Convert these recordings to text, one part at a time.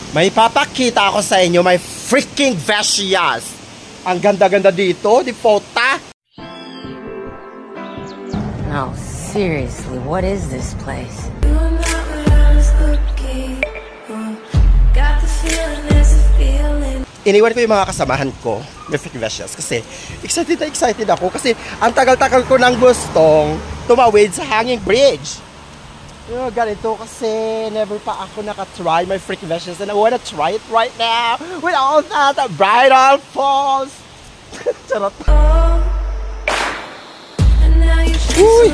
May papakita ako sa inyo, my freaking Vecias. Ang ganda-ganda dito, di pota. No, seriously, what is this place? Iniwan ko yung mga kasamahan ko, my freaking Vecias, kasi excited ako kasi ang tagal-tagal ko nang gustong tumawid sa hanging bridge. Ganito kasi never pa ako nakatry my freaking Vecias and I wanna try it right now with all that bridal falls. Charot. Uy!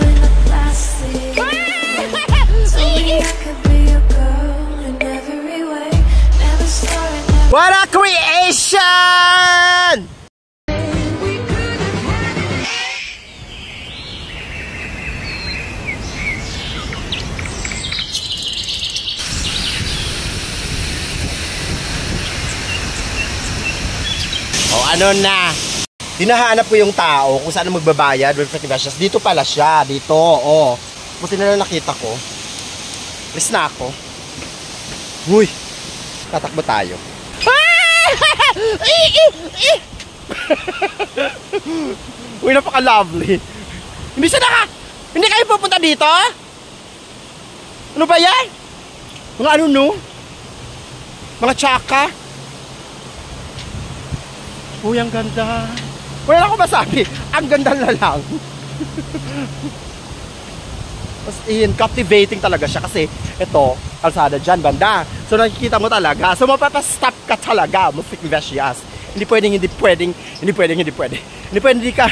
What a creation! Ano na, hinahanap ko yung tao kung saan magbabayad with freaking Vecias. Dito pala siya, dito, oh. Buti na lang nakita ko. Alis na ako. Uy, tatakbo tayo. Uy, napaka-lovely. Hindi kayo pupunta dito? Ano ba yan? Mga ano no? Mga tsaka? Uy, ang ganda. Wala na ako masabi. Ang ganda na lang. As in, captivating talaga siya kasi ito, kalsada dyan, banda. So nakikita mo talaga. So mapapastop ka talaga, mo freaking Vecias. Hindi pwedeng hindi ka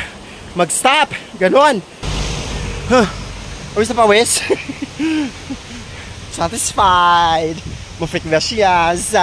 mag-stop. Ganon. Pawis na pawis. Satisfied. Mo freaking Vecias.